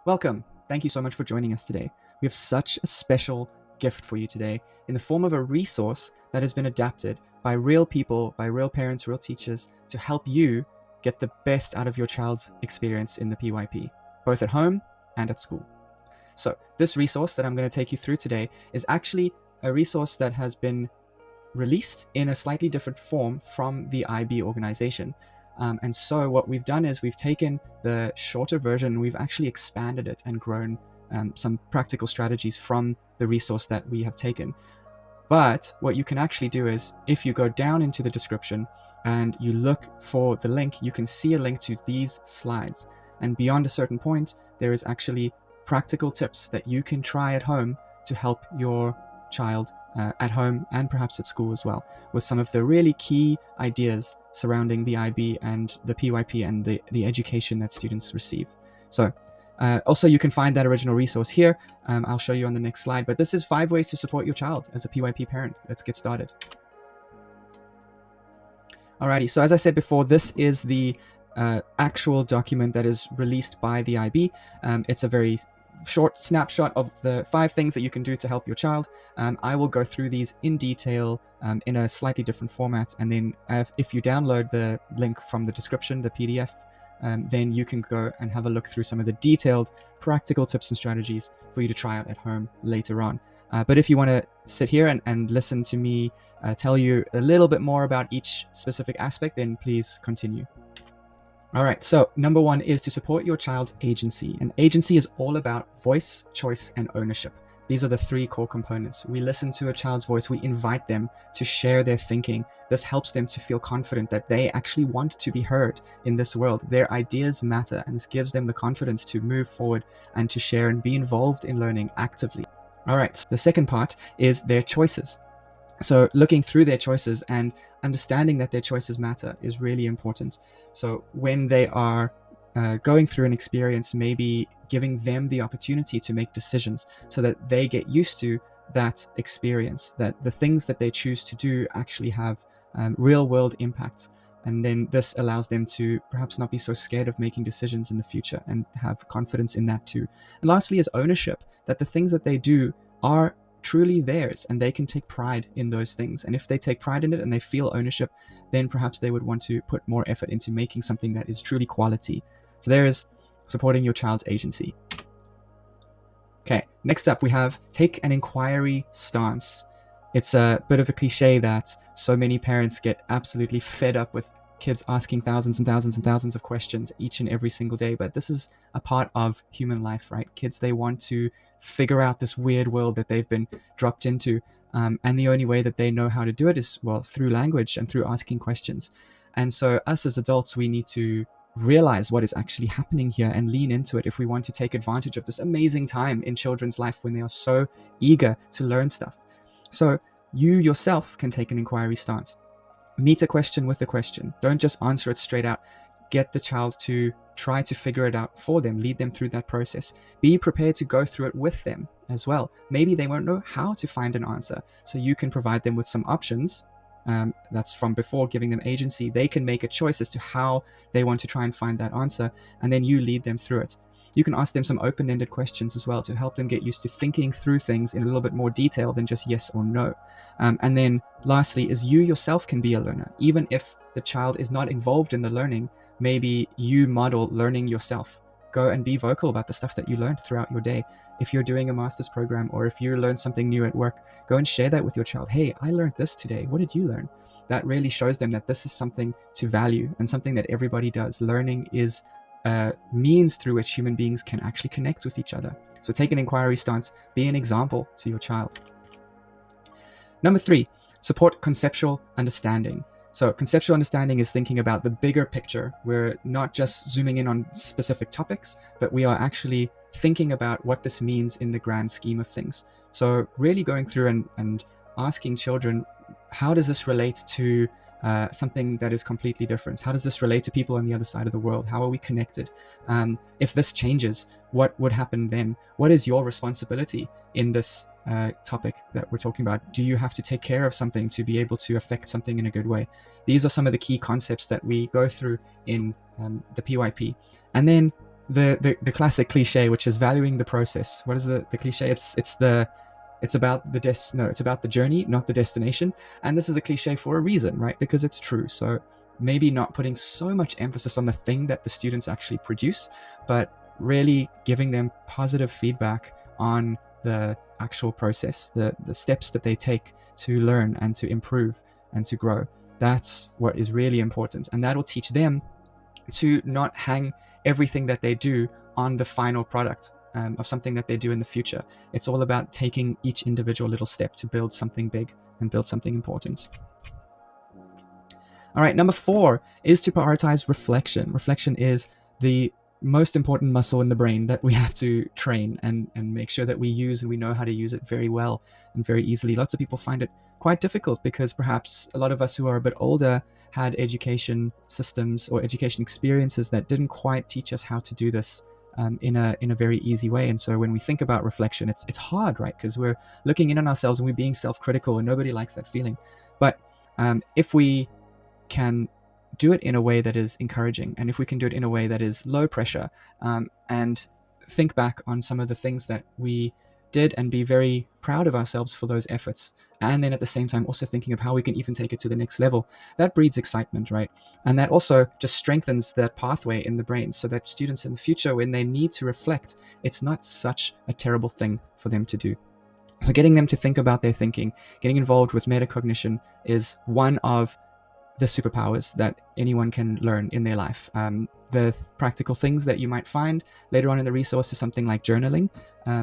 Welcome. Thank you so much for joining us today. We have such a special gift for you today in the form of a resource that has been adapted by real people, by real parents, real teachers, to help you get the best out of your child's experience in the PYP, both at home and at school. So, this resource that I'm going to take you through today is actually a resource that has been released in a slightly different form from the IB organization. And so what we've done is we've taken the shorter version, we've actually expanded it and grown some practical strategies from the resource that we have taken. But what you can actually do is if you go down into the description and you look for the link, you can see a link to these slides. And beyond a certain point, there is actually practical tips that you can try at home to help your child at home and perhaps at school as well, with some of the really key ideas surrounding the IB and the PYP and the education that students receive. So also, you can find that original resource here. I'll show you on the next slide, but this is 5 ways to support your child as a PYP parent. Let's get started. Alrighty, so as I said before, this is the actual document that is released by the IB. It's a very short snapshot of the 5 things that you can do to help your child. I will go through these in detail in a slightly different format, and then if you download the link from the description, the PDF, then you can go and have a look through some of the detailed practical tips and strategies for you to try out at home later on. But if you want to sit here and listen to me tell you a little bit more about each specific aspect, then please continue. All right, so number 1 is to support your child's agency. And agency is all about voice, choice, and ownership. These are the 3 core components. We listen to a child's voice, we invite them to share their thinking. This helps them to feel confident that they actually want to be heard in this world. Their ideas matter, and this gives them the confidence to move forward and to share and be involved in learning actively. All right, so the second part is their choices. So looking through their choices and understanding that their choices matter is really important. So when they are going through an experience, maybe giving them the opportunity to make decisions so that they get used to that experience, that the things that they choose to do actually have real world impacts. And then this allows them to perhaps not be so scared of making decisions in the future and have confidence in that too. And lastly is ownership, that the things that they do are truly theirs and they can take pride in those things. And if they take pride in it and they feel ownership, then perhaps they would want to put more effort into making something that is truly quality. So there is supporting your child's agency. Okay, next up we have take an inquiry stance. It's a bit of a cliche that so many parents get absolutely fed up with kids asking thousands and thousands and thousands of questions each and every single day, but this is a part of human life, right? Kids, they want to figure out this weird world that they've been dropped into, and the only way that they know how to do it is, well, through language and through asking questions. And so us as adults, we need to realize what is actually happening here and lean into it if we want to take advantage of this amazing time in children's life when they are so eager to learn stuff. So you yourself can take an inquiry stance. Meet a question with a question. Don't just answer it straight out. Get the child to try to figure it out for them. Lead them through that process. Be prepared to go through it with them as well. Maybe they won't know how to find an answer, so you can provide them with some options. That's from before giving them agency. They can make a choice as to how they want to try and find that answer, and then you lead them through it. You can ask them some open-ended questions as well to help them get used to thinking through things in a little bit more detail than just yes or no. And then lastly is you yourself can be a learner. Even if the child is not involved in the learning, maybe you model learning yourself. Go and be vocal about the stuff that you learned throughout your day. If you're doing a master's program or if you learn something new at work, go and share that with your child. Hey, I learned this today. What did you learn? That really shows them that this is something to value and something that everybody does. Learning is a means through which human beings can actually connect with each other. So take an inquiry stance, be an example to your child. Number 3, support conceptual understanding. So conceptual understanding is thinking about the bigger picture. We're not just zooming in on specific topics, but we are actually thinking about what this means in the grand scheme of things. So really going through and asking children, how does this relate to something that is completely different? How does this relate to people on the other side of the world? How are we connected? If this changes, what would happen then? What is your responsibility in this topic that we're talking about? Do you have to take care of something to be able to affect something in a good way? These are some of the key concepts that we go through in the PYP. And then the classic cliche, which is valuing the process. What is the cliche? It's about it's about the journey, not the destination. And this is a cliche for a reason, right? Because it's true. So maybe not putting so much emphasis on the thing that the students actually produce, but really giving them positive feedback on the actual process, the steps that they take to learn and to improve and to grow. That's what is really important. And that will teach them to not hang everything that they do on the final product of something that they do in the future. It's all about taking each individual little step to build something big and build something important. All right, number 4 is to prioritize reflection. Reflection is the most important muscle in the brain that we have to train and make sure that we use, and we know how to use it very well and very easily. Lots of people find it quite difficult because perhaps a lot of us who are a bit older had education systems or education experiences that didn't quite teach us how to do this in a very easy way. And so when we think about reflection, it's hard, right? Because we're looking in on ourselves and we're being self-critical, and nobody likes that feeling. But if we can do it in a way that is encouraging, and if we can do it in a way that is low pressure, and think back on some of the things that we did and be very proud of ourselves for those efforts, and then at the same time also thinking of how we can even take it to the next level, that breeds excitement, right? And that also just strengthens that pathway in the brain, so that students in the future, when they need to reflect, it's not such a terrible thing for them to do. So getting them to think about their thinking, getting involved with metacognition, is one of the superpowers that anyone can learn in their life. The practical things that you might find later on in the resource is something like journaling,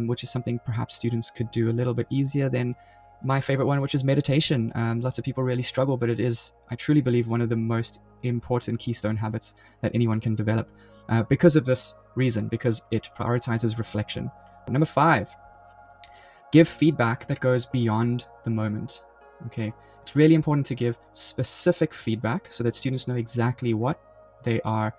which is something perhaps students could do a little bit easier than my favorite one, which is meditation. Lots of people really struggle, but it is, I truly believe, one of the most important keystone habits that anyone can develop because of this reason, because it prioritizes reflection. Number 5, give feedback that goes beyond the moment. Okay, it's really important to give specific feedback so that students know exactly what they are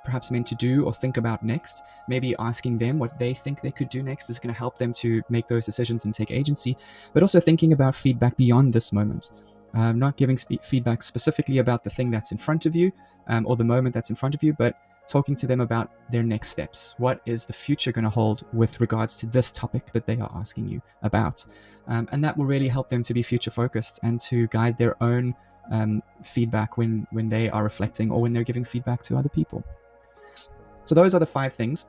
perhaps meant to do or think about next. Maybe asking them what they think they could do next is going to help them to make those decisions and take agency, but also thinking about feedback beyond this moment. Not giving feedback specifically about the thing that's in front of you or the moment that's in front of you, but talking to them about their next steps. What is the future going to hold with regards to this topic that they are asking you about? And that will really help them to be future focused and to guide their own feedback when they are reflecting or when they're giving feedback to other people. So those are the 5 things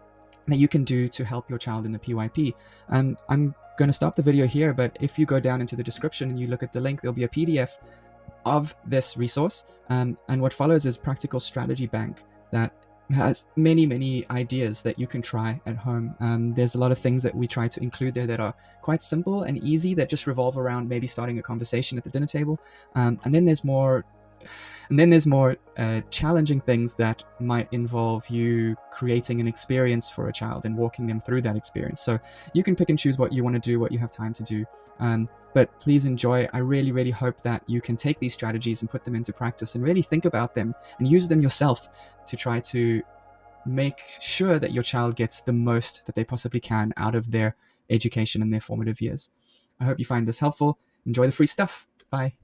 that you can do to help your child in the PYP. I'm going to stop the video here, but if you go down into the description and you look at the link, there'll be a PDF of this resource. And what follows is practical strategy bank that has many ideas that you can try at home. There's a lot of things that we try to include there that are quite simple and easy, that just revolve around maybe starting a conversation at the dinner table. And then there's more challenging things that might involve you creating an experience for a child and walking them through that experience. So you can pick and choose what you want to do, what you have time to do. But please enjoy. I really hope that you can take these strategies and put them into practice and really think about them and use them yourself to try to make sure that your child gets the most that they possibly can out of their education in their formative years. I hope you find this helpful. Enjoy the free stuff. Bye.